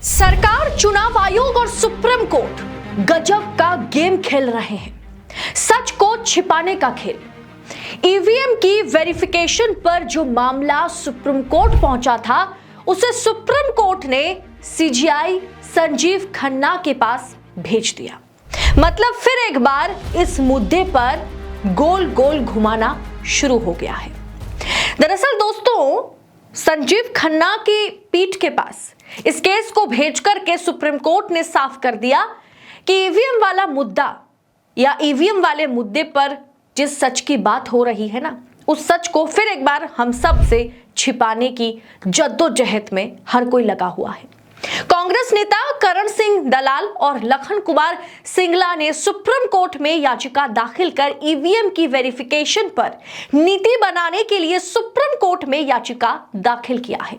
सरकार, चुनाव आयोग और सुप्रीम कोर्ट गजब का गेम खेल रहे हैं। सच को छिपाने का खेल। ईवीएम की वेरिफिकेशन पर जो मामला सुप्रीम कोर्ट पहुंचा था, उसे सुप्रीम कोर्ट ने सीजीआई संजीव खन्ना के पास भेज दिया। मतलब फिर एक बार इस मुद्दे पर गोल गोल घुमाना शुरू हो गया है। दरअसल दोस्तों, संजीव खन्ना की पीठ के पास इस केस को भेजकर के सुप्रीम कोर्ट ने साफ कर दिया कि ईवीएम वाला मुद्दा या ईवीएम वाले मुद्दे पर जिस सच की बात हो रही है ना, उस सच को फिर एक बार हम सब से छिपाने की जद्दोजहद में हर कोई लगा हुआ है। कांग्रेस नेता करण सिंह दलाल और लखन कुमार सिंगला ने सुप्रीम कोर्ट में याचिका दाखिल कर ईवीएम की वेरिफिकेशन पर नीति बनाने के लिए सुप्रीम कोर्ट में याचिका दाखिल किया है।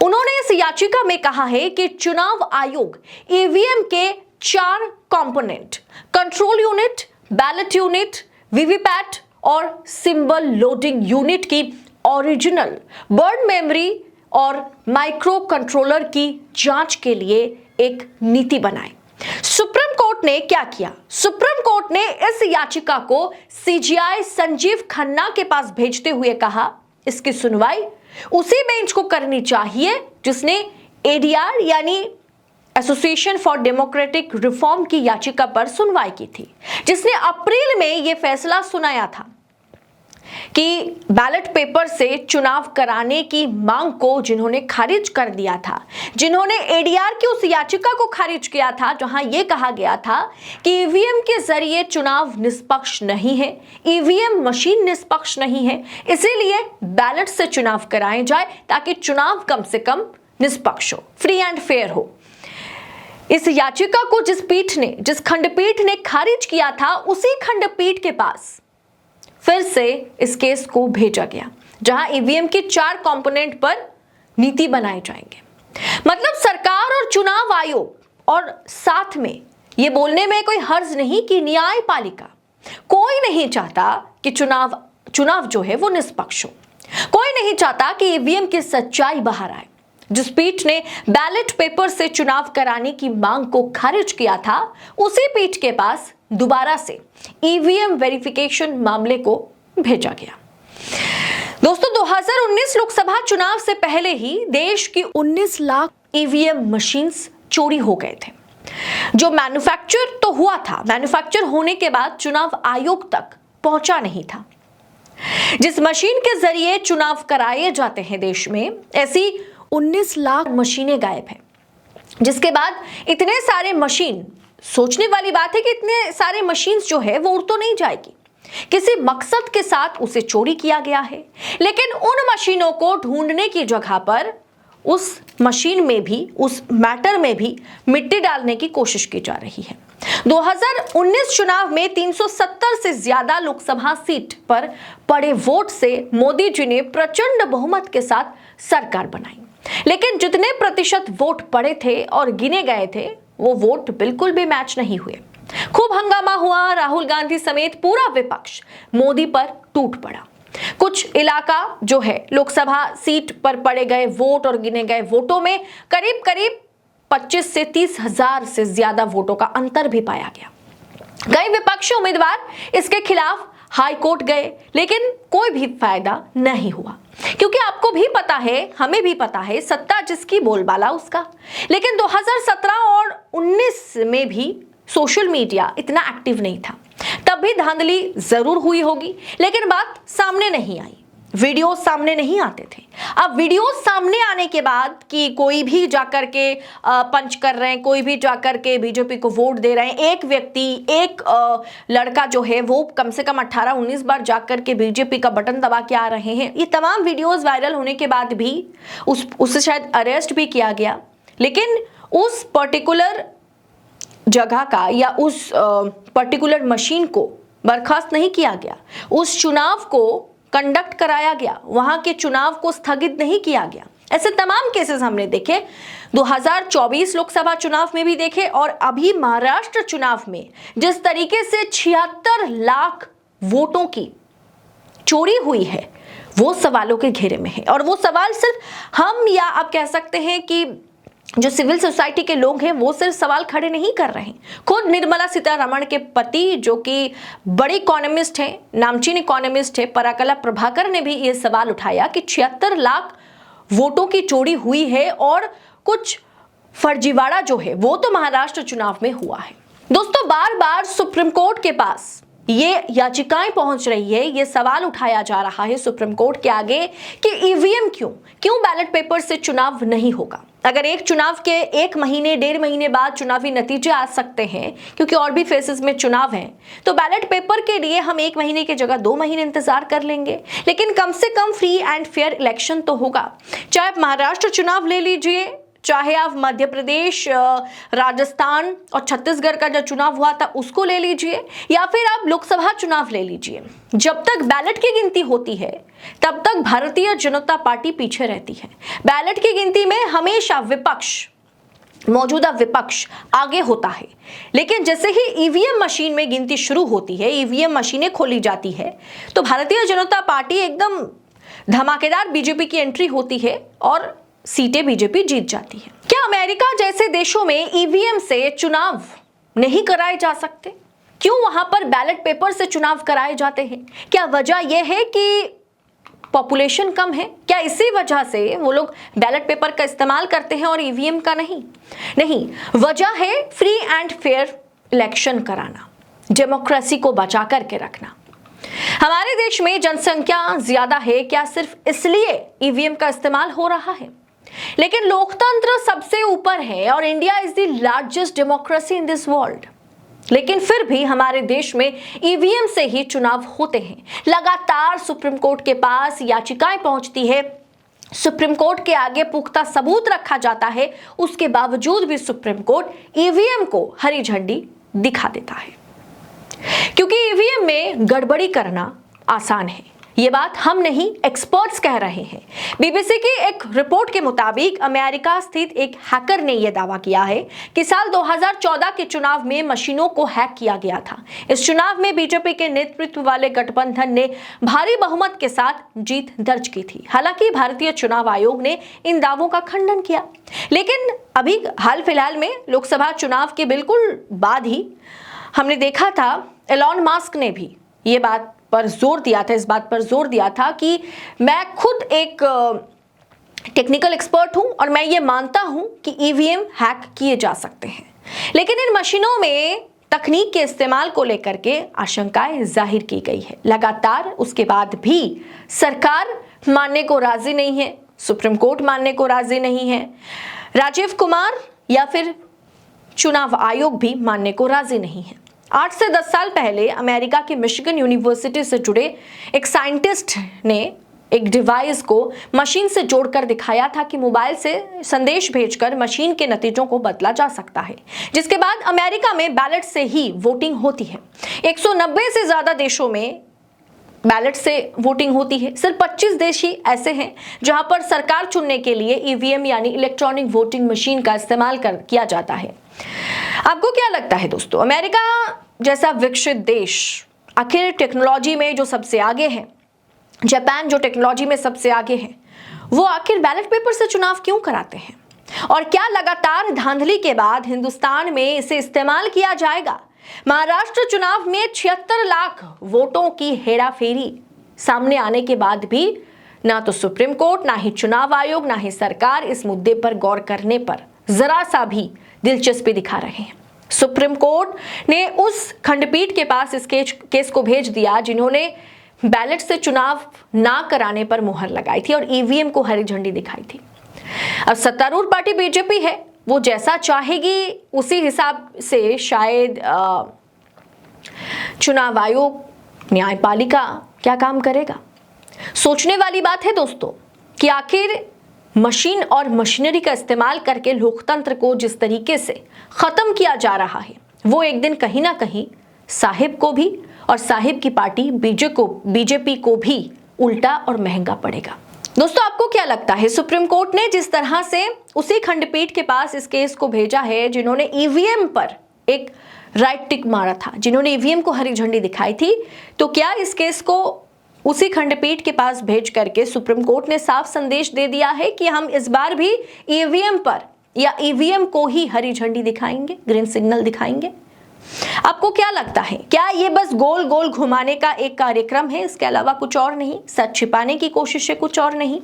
उन्होंने इस याचिका में कहा है कि चुनाव आयोग ईवीएम के 4 component, control unit, ballot unit, VVPAT और सिंबल लोडिंग यूनिट की ओरिजिनल बर्ड मेमोरी और माइक्रो कंट्रोलर की जांच के लिए एक नीति बनाए। सुप्रीम कोर्ट ने क्या किया? सुप्रीम कोर्ट ने इस याचिका को सीजीआई संजीव खन्ना के पास भेजते हुए कहा, इसकी सुनवाई उसी बेंच को करनी चाहिए जिसने एडीआर यानी एसोसिएशन फॉर डेमोक्रेटिक रिफॉर्म की याचिका पर सुनवाई की थी, जिसने अप्रैल में यह फैसला सुनाया था कि बैलेट पेपर से चुनाव कराने की मांग को जिन्होंने खारिज कर दिया था, जिन्होंने एडीआर की उस याचिका को खारिज किया था जहां यह कहा गया था कि ईवीएम के जरिए चुनाव निष्पक्ष नहीं है, ईवीएम मशीन निष्पक्ष नहीं है, इसीलिए बैलेट से चुनाव कराए जाए ताकि चुनाव कम से कम निष्पक्ष हो, फ्री एंड फेयर हो। इस याचिका को जिस खंडपीठ ने खारिज किया था, उसी खंडपीठ के पास फिर से इस केस को भेजा गया जहां ईवीएम के 4 कंपोनेंट पर नीति बनाए जाएंगे। मतलब सरकार और चुनाव आयोग और साथ में यह बोलने में कोई हर्ज नहीं कि न्यायपालिका, कोई नहीं चाहता कि चुनाव जो है वो निष्पक्ष हो। कोई नहीं चाहता कि ईवीएम की सच्चाई बाहर आए। जिस पीठ ने बैलेट पेपर से चुनाव कराने की मांग को खारिज किया था, उसी पीठ के पास दोबारा से ईवीएम वेरिफिकेशन मामले को भेजा गया। दोस्तों, 2019 लोकसभा चुनाव से पहले ही देश की 19 लाख ईवीएम मशीन्स चोरी हो गए थे, जो मैन्युफैक्चर तो हुआ था, मैन्युफैक्चर होने के बाद चुनाव आयोग तक पहुंचा नहीं था। जिस मशीन के जरिए चुनाव कराए जाते हैं देश में, ऐसी 19 लाख मशीनें गायब हैं, जिसके बाद इतने सारे मशीन, सोचने वाली बात है कि इतने सारे मशीन्स जो है वो उड़ तो नहीं जाएगी, किसी मकसद के साथ उसे चोरी किया गया है। लेकिन उन मशीनों को ढूंढने की जगह पर उस मशीन में भी, उस मैटर में भी मिट्टी डालने की कोशिश की जा रही है। 2019 चुनाव में 370 से ज्यादा लोकसभा सीट पर पड़े वोट से मोदी जी ने प्रचंड बहुमत के साथ सरकार बनाई। लेकिन जितने प्रतिशत वोट पड़े थे और गिने गए थे, वो वोट बिल्कुल भी मैच नहीं हुए। खूब हंगामा हुआ, राहुल गांधी समेत पूरा विपक्ष मोदी पर टूट पड़ा। कुछ इलाका जो है, लोकसभा सीट पर पड़े गए वोट और गिने गए वोटों में करीब करीब 25 से 30 हजार से ज्यादा वोटों का अंतर भी पाया गया। कई विपक्षी उम्मीदवार इसके खिलाफ हाई कोर्ट गए, लेकिन कोई भी फायदा नहीं हुआ, क्योंकि आपको भी पता है, हमें भी पता है, सत्ता जिसकी बोलबाला उसका। लेकिन 2017 और 19 में भी सोशल मीडिया इतना एक्टिव नहीं था, तब भी धांधली जरूर हुई होगी, लेकिन बात सामने नहीं आई, वीडियो सामने नहीं आते थे। अब वीडियो सामने आने के बाद कि कोई भी जाकर के पंच कर रहे हैं, कोई भी जाकर के बीजेपी को वोट दे रहे हैं, एक व्यक्ति, एक लड़का जो है वो कम से कम 18-19 बार जाकर के बीजेपी का बटन दबा के आ रहे हैं, ये तमाम वीडियोस वायरल होने के बाद भी उसे शायद अरेस्ट भी किया गया। लेकिन उस पर्टिकुलर जगह का या उस पर्टिकुलर मशीन को बर्खास्त नहीं किया गया, उस चुनाव को कंडक्ट कराया गया, वहां के चुनाव को स्थगित नहीं किया गया। ऐसे तमाम केसेस हमने देखे, 2024 लोकसभा चुनाव में भी देखे, और अभी महाराष्ट्र चुनाव में जिस तरीके से 76 लाख वोटों की चोरी हुई है, वो सवालों के घेरे में है। और वो सवाल सिर्फ हम या आप कह सकते हैं कि जो सिविल सोसाइटी के लोग हैं वो सिर्फ सवाल खड़े नहीं कर रहे हैं। खुद निर्मला सीतारमण के पति जो कि बड़े इकोनॉमिस्ट हैं, नामचीन इकोनॉमिस्ट है, पराकला प्रभाकर ने भी ये सवाल उठाया कि 76 लाख वोटों की चोरी हुई है और कुछ फर्जीवाड़ा जो है वो तो महाराष्ट्र चुनाव में हुआ है। दोस्तों, बार बार सुप्रीम कोर्ट के पास ये याचिकाएं पहुंच रही है, ये सवाल उठाया जा रहा है सुप्रीम कोर्ट के आगे कि ईवीएम क्यों बैलेट पेपर से चुनाव नहीं होगा। अगर एक चुनाव के 1 महीने 1.5 महीने बाद चुनावी नतीजे आ सकते हैं, क्योंकि और भी फेसेस में चुनाव हैं, तो बैलेट पेपर के लिए हम 1 महीने की जगह 2 महीने इंतजार कर लेंगे, लेकिन कम से कम फ्री एंड फेयर इलेक्शन तो होगा। चाहे आप महाराष्ट्र चुनाव ले लीजिए, चाहे आप मध्य प्रदेश, राजस्थान और छत्तीसगढ़ का जो चुनाव हुआ था उसको ले लीजिए, या फिर आप लोकसभा चुनाव ले लीजिए, जब तक बैलेट की गिनती होती है तब तक भारतीय जनता पार्टी पीछे रहती है। बैलेट की गिनती में हमेशा मौजूदा विपक्ष आगे होता है, लेकिन जैसे ही ईवीएम मशीन में गिनती शुरू होती है, ईवीएम मशीनें खोली जाती है, तो भारतीय जनता पार्टी एकदम धमाकेदार बीजेपी की एंट्री होती है और सीटें बीजेपी जीत जाती है। क्या अमेरिका जैसे देशों में ईवीएम से चुनाव नहीं कराए जा सकते? क्यों वहां पर बैलेट पेपर से चुनाव कराए जाते हैं? क्या वजह यह है कि पॉपुलेशन कम है? क्या इसी वजह से वो लोग बैलेट पेपर का इस्तेमाल करते हैं और ईवीएम का नहीं? वजह है फ्री एंड फेयर इलेक्शन कराना, डेमोक्रेसी को बचा करके रखना। हमारे देश में जनसंख्या ज्यादा है, क्या सिर्फ इसलिए ईवीएम का इस्तेमाल हो रहा है? लेकिन लोकतंत्र सबसे ऊपर है और India is the largest democracy in this world, लेकिन फिर भी हमारे देश में ईवीएम से ही चुनाव होते हैं। लगातार सुप्रीम कोर्ट के पास याचिकाएं पहुंचती है, सुप्रीम कोर्ट के आगे पुख्ता सबूत रखा जाता है, उसके बावजूद भी सुप्रीम कोर्ट ईवीएम को हरी झंडी दिखा देता है, क्योंकि ईवीएम में गड़बड़ी करना आसान है। ये बात हम नहीं, एक्सपर्ट्स कह रहे हैं। बीबीसी की एक रिपोर्ट के मुताबिक अमेरिका स्थित एक हैकर ने यह दावा किया है कि साल 2014 के चुनाव में मशीनों को हैक किया गया था। इस चुनाव में बीजेपी के नेतृत्व वाले गठबंधन ने भारी बहुमत के साथ जीत दर्ज की थी। हालांकि भारतीय चुनाव आयोग ने इन दावों का खंडन किया, लेकिन अभी हाल फिलहाल में लोकसभा चुनाव के बिल्कुल बाद ही हमने देखा था एलॉन मस्क ने भी ये बात पर जोर दिया था, इस बात पर जोर दिया था कि मैं खुद एक टेक्निकल एक्सपर्ट हूं और मैं ये मानता हूं कि ईवीएम हैक किए जा सकते हैं। लेकिन इन मशीनों में तकनीक के इस्तेमाल को लेकर के आशंकाएं जाहिर की गई है। लगातार उसके बाद भी सरकार मानने को राजी नहीं है, सुप्रीम कोर्ट मानने को राजी नहीं है, राजीव कुमार या फिर चुनाव आयोग भी मानने को राजी नहीं है। 8 से 10 साल पहले अमेरिका की मिशिगन यूनिवर्सिटी से जुड़े एक साइंटिस्ट ने एक डिवाइस को मशीन से जोड़कर दिखाया था कि मोबाइल से संदेश भेजकर मशीन के नतीजों को बदला जा सकता है, जिसके बाद अमेरिका में बैलेट से ही वोटिंग होती है। 190 से ज्यादा देशों में बैलेट से वोटिंग होती है। सिर्फ 25 देश ही ऐसे हैं जहां पर सरकार चुनने के लिए ईवीएम यानी इलेक्ट्रॉनिक वोटिंग मशीन का इस्तेमाल किया जाता है। आपको क्या लगता है दोस्तों, अमेरिका जैसा विकसित देश आखिर टेक्नोलॉजी में जो सबसे आगे है, जापान जो टेक्नोलॉजी में सबसे आगे है, वो आखिर बैलेट पेपर से चुनाव क्यों कराते हैं? और क्या लगातार धांधली के बाद हिंदुस्तान में इसे इस्तेमाल किया जाएगा? महाराष्ट्र चुनाव में 76 लाख वोटों की हेराफेरी सामने आने के बाद भी ना तो सुप्रीम कोर्ट, ना ही चुनाव आयोग, ना ही सरकार इस मुद्दे पर गौर करने पर जरा सा भी दिलचस्पी दिखा रहे हैं। सुप्रीम कोर्ट ने उस खंडपीठ के पास इस केस को भेज दिया जिन्होंने बैलेट से चुनाव ना कराने पर मुहर लगाई थी और ईवीएम को हरी झंडी दिखाई थी। अब सत्तारूढ़ पार्टी बीजेपी है, वो जैसा चाहेगी उसी हिसाब से शायद चुनाव आयोग, न्यायपालिका क्या काम करेगा। सोचने वाली बात है दोस्तों कि आखिर मशीन और मशीनरी का इस्तेमाल करके लोकतंत्र को जिस तरीके से खत्म किया जा रहा है, वो एक दिन कहीं ना कहीं साहिब को भी और साहिब की पार्टी बीजेपी को भी उल्टा और महंगा पड़ेगा। दोस्तों, आपको क्या लगता है, सुप्रीम कोर्ट ने जिस तरह से उसी खंडपीठ के पास इस केस को भेजा है जिन्होंने ईवीएम पर एक राइट टिक मारा था, जिन्होंने ईवीएम को हरी झंडी दिखाई थी, तो क्या इस केस को उसी खंडपीठ के पास भेज करके सुप्रीम कोर्ट ने साफ संदेश दे दिया है कि हम इस बार भी ईवीएम पर या ईवीएम को ही हरी झंडी दिखाएंगे, ग्रीन सिग्नल दिखाएंगे? आपको क्या लगता है, क्या ये बस गोल गोल घुमाने का एक कार्यक्रम है, इसके अलावा कुछ और नहीं? सच छिपाने की कोशिश है, कुछ और नहीं?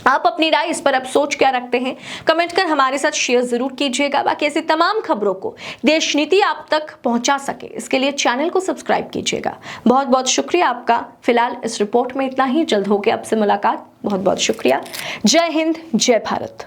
आप अपनी राय इस पर अब सोच क्या रखते हैं, कमेंट कर हमारे साथ शेयर जरूर कीजिएगा। बाकी ऐसी तमाम खबरों को देश नीति आप तक पहुंचा सके, इसके लिए चैनल को सब्सक्राइब कीजिएगा। बहुत बहुत शुक्रिया आपका। फिलहाल इस रिपोर्ट में इतना ही, जल्द होगी आपसे मुलाकात। बहुत बहुत शुक्रिया। जय हिंद, जय भारत।